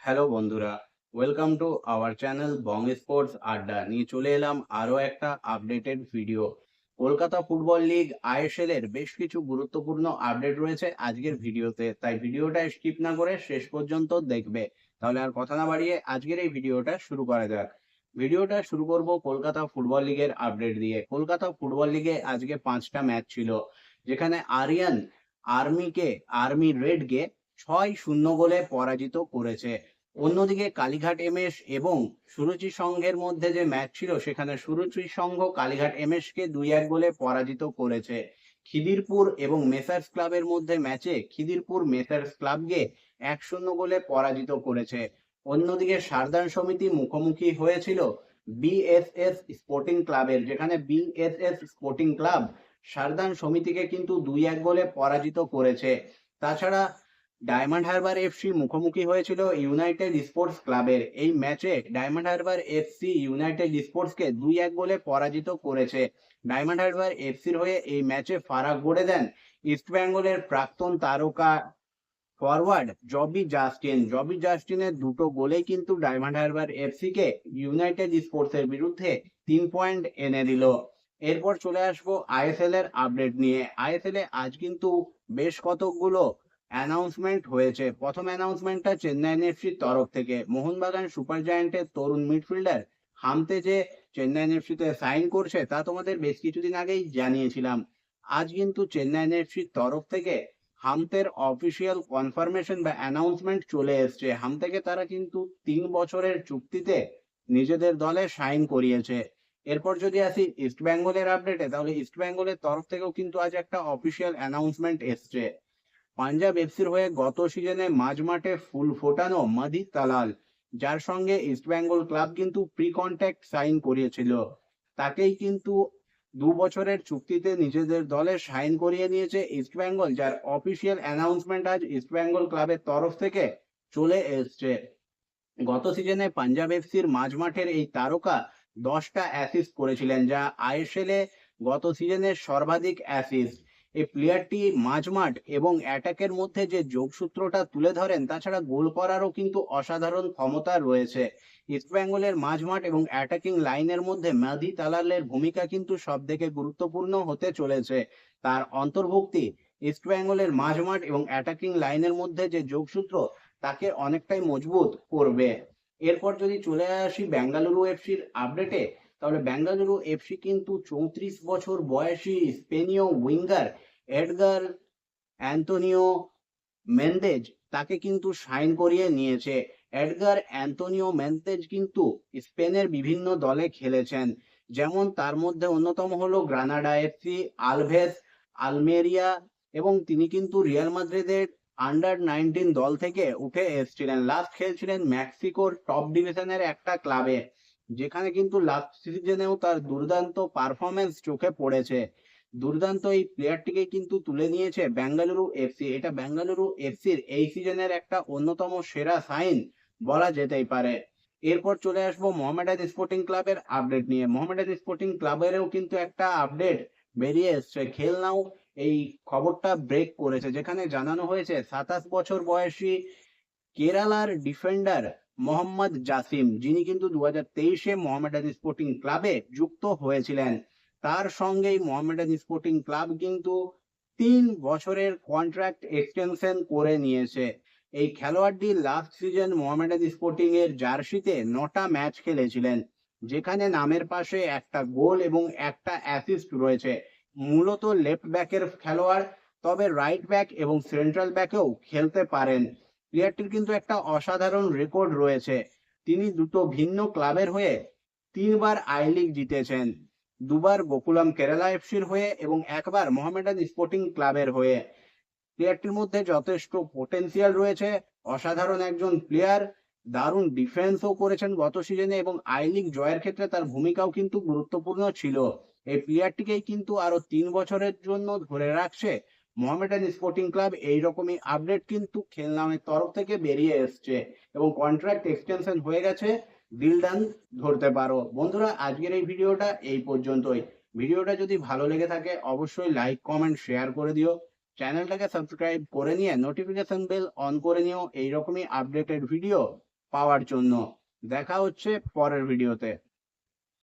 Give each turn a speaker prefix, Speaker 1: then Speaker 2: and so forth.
Speaker 1: Hello বন্ধুরা, welcome to our channel Bong sports আড্ডা। নিয়ে চলে এলাম আরো একটা updated video. Kolkata football league ISL এর বেশ কিছু গুরুত্বপূর্ণ আপডেট রয়েছে আজকের ভিডিওতে, তাই ভিডিওটা স্কিপ না করে শেষ পর্যন্ত দেখবে। তাহলে আর কথা না বাড়িয়ে আজকের এই ভিডিওটা শুরু করা যাক। ভিডিওটা শুরু করব কলকাতা ফুটবল লিগের আপডেট দিয়ে। কলকাতা ফুটবল লিগে আজকে 5টা ম্যাচ ছিল, যেখানে আরিয়ান আর্মি রেডকে 6-0 গোলে পরাজিত করেছে। অন্যদিকে কালীঘাট এমএস এবং সুরুচি সংঘের মধ্যে যে ম্যাচ ছিল, সেখানে সুরুচি সংঘ কালীঘাট এমএস কে 2-1 গোলে পরাজিত করেছে। খিদিরপুর এবং মেসার্স ক্লাবের মধ্যে ম্যাচে খিদিরপুর মেসার্স ক্লাবকে 1-0 গোলে পরাজিত করেছে। অন্যদিকে সারদান সমিতি মুখোমুখি হয়েছিল বিএসএস স্পোর্টিং ক্লাবের, যেখানে বিএসএস স্পোর্টিং ক্লাব সারদান সমিতিকে কিন্তু 2-1 গোলে পরাজিত করেছে। তাছাড়া ডায়মন্ড হারবার এফসি মুখোমুখি হয়েছিল ইউনাইটেড স্পোর্টস ক্লাবের। এই ম্যাচে ডায়মন্ড হারবার এফসি ইউনাইটেড স্পোর্টসকে 2-1 গোলে পরাজিত করেছে। ডায়মন্ড হারবার এফসির হয়ে এই ম্যাচে ফারাক গড়ে দেন ইস্ট বেঙ্গলের প্রাক্তন তারকা ফরওয়ার্ড জবি জাস্টিনের দুটো গোলেই কিন্তু ডায়মন্ড হারবার এফসি কে ইউনাইটেড স্পোর্টসের বিরুদ্ধে 3 পয়েন্ট এনে দিল। এরপর চলে আসবো আইএসএল এর আপডেট নিয়ে। আইএসএল এ আজ কিন্তু বেশ কতগুলো অ্যানাউন্সমেন্ট হয়েছে। প্রথম অ্যানাউন্সমেন্টটা চেন্নাই এফসির তরফ থেকে। মোহনবাগান সুপার জায়ান্টের তরুণ মিডফিল্ডার হামতে যে চেন্নাই এফসিতে সাইন করছে, তা তোমাদের বেশ কিছুদিন আগেই জানিয়েছিলাম। আজ কিন্তু চেন্নাই এফসির তরফ থেকে হামতের অফিসিয়াল কনফার্মেশন বা অ্যানাউন্সমেন্ট চলে এসছে। হামতেকে তারা কিন্তু 3 বছরের চুক্তিতে নিজেদের দলে সাইন করিয়েছে। এরপর যদি আসি ইস্ট বেঙ্গলের আপডেটে, তাহলে ইস্ট বেঙ্গলের তরফ থেকেও কিন্তু আজ একটা অফিসিয়াল অ্যানাউন্সমেন্ট এসছে। পাঞ্জাব এফসির হয়ে গত সিজনে মাঝ মাঠে ফুল ফোটানো মাদি তালাল, যার সঙ্গে ইস্ট বেঙ্গল ক্লাব কিন্তু প্রি কন্ট্যাক্ট সাইন করিয়েছিল, তাকেই কিন্তু 2 বছরের চুক্তিতে নিজেদের দলে সাইন করিয়ে নিয়েছে ইস্ট বেঙ্গল, যার অফিসিয়াল অ্যানাউন্সমেন্ট আজ ইস্ট বেঙ্গল ক্লাবের তরফ থেকে চলে এসছে। গত সিজনে পাঞ্জাব এফসির মাঝ মাঠের এই তারকা 10টা অ্যাসিস্ট করেছিলেন, যা আইএসএল এ গত সিজনের সর্বাধিক অ্যাসিস্ট। এই প্লেয়ারটি মাঝমাঠ এবং অ্যাটাকের মধ্যে যে যোগসূত্রটা তুলে ধরেন, তাছাড়া গোল করারও কিন্তু অসাধারণ ক্ষমতা রয়েছে। ইস্ট বেঙ্গলের মাঝমাঠ এবং অ্যাটাকিং লাইনের মধ্যে মাদি তালালের ভূমিকা কিন্তু সব থেকে গুরুত্বপূর্ণ হতে চলেছে। তার অন্তর্ভুক্তি ইস্ট বেঙ্গলের মাঝমাঠ এবং অ্যাটাকিং লাইনের মধ্যে যে যোগসূত্র, তাকে অনেকটাই মজবুত করবে। এরপর যদি চলে আসি বেঙ্গালুরু এফসির আপডেটে, তাহলে বেঙ্গালুরু এফসি কিন্তু 34 বছর বয়সী স্পেনীয় উইঙ্গার এডগার অ্যান্টোনিও মেন্দেজ, তাকে কিন্তু সাইন করিয়ে নিয়েছে। এডগার অ্যান্টোনিও মেন্দেজ কিন্তু স্পেনের বিভিন্ন দলে খেলেছেন, যেমন তার মধ্যে অন্যতম হলো গ্রানাডা এফসি, আলভেস, আলমেরিয়া, এবং তিনি কিন্তু রিয়াল মাদ্রিদের আন্ডার 19 দল থেকে উঠে এসেছিলেন। লাস্ট খেলছিলেন মেক্সিকোর টপ ডিভিশনের একটা ক্লাবে, যেখানে কিন্তু লাস্ট সিজনেও তার দুর্দান্ত পারফরমেন্স চোখে পড়েছে। দুর্দান্ত এই প্লেয়ারটিকে কিন্তু তুলে নিয়েছে বেঙ্গালুরু এফসি। এটা বেঙ্গালুরু এফসির এই সিজনের একটা অন্যতম সেরা সাইন বলা যেতেই পারে। এরপর চলে আসবো মোহামেডান স্পোর্টিং ক্লাবের আপডেট নিয়ে। মোহামেডান স্পোর্টিং ক্লাবেরও কিন্তু একটা আপডেট বেরিয়ে এসছে। খেল নাও এই খবরটা ব্রেক করেছে, যেখানে জানানো হয়েছে 27 বছর বয়সী কেরালার ডিফেন্ডার মোহাম্মদ জাসিম, যিনি কিন্তু 2023-এ মোহামেডান স্পোর্টিং ক্লাবে যুক্ত হয়েছিলেন, তার সঙ্গেই মোহামেডান স্পোর্টিং ক্লাব কিন্তু 3 বছরের কন্ট্রাক্ট এক্সটেনশন করে নিয়েছে। এই খেলোয়াড়টি লাস্ট সিজন মোহামেডান স্পোর্টিং এর জার্সিতে 9টা ম্যাচ খেলেছিলেন, যেখানে নামের পাশে একটা গোল এবং একটা অ্যাসিস্ট রয়েছে। মূলত লেফট ব্যাকের খেলোয়াড়, তবে রাইট ব্যাক এবং সেন্ট্রাল ব্যাকেও খেলতে পারেন। প্লেয়ারটির কিন্তু একটা অসাধারণ রেকর্ড রয়েছে। তিনি দুটো ভিন্ন ক্লাবের হয়ে 3বার আই লিগ জিতেছেন, 2বার গোকুলাম কেরালা এফসির হয়ে এবং 1বার মোহামেডান স্পোর্টিং ক্লাবের হয়ে। প্লেয়ারটির মধ্যে যথেষ্ট পোটেনশিয়াল রয়েছে, অসাধারণ একজন প্লেয়ার, দারুণ ডিফেন্সও করেছেন গত সিজনে এবং আই লিগ জয়ের ক্ষেত্রে তার ভূমিকাও কিন্তু গুরুত্বপূর্ণ ছিল। এই প্লেয়ারটিকেই কিন্তু আরো 3 বছরের জন্য ধরে রাখছে মোহামেডান স্পোর্টিং ক্লাব। এইরকমই আপডেট কিন্তু খেলনামের তরফ থেকে বেরিয়ে এসছে এবং কন্ট্রাক্ট এক্সটেনশন হয়ে গেছে, ডিল ডান ধরতে পারো। বন্ধুরা, আজকের এই ভিডিওটা এই পর্যন্তই। ভিডিওটা যদি ভালো লেগে থাকে অবশ্যই লাইক কমেন্ট শেয়ার করে দিও। চ্যানেলটাকে সাবস্ক্রাইব করে নিয়ে নোটিফিকেশন বেল অন করে নিও এইরকমই আপডেটেড ভিডিও পাওয়ার জন্য। দেখা হচ্ছে পরের ভিডিওতে।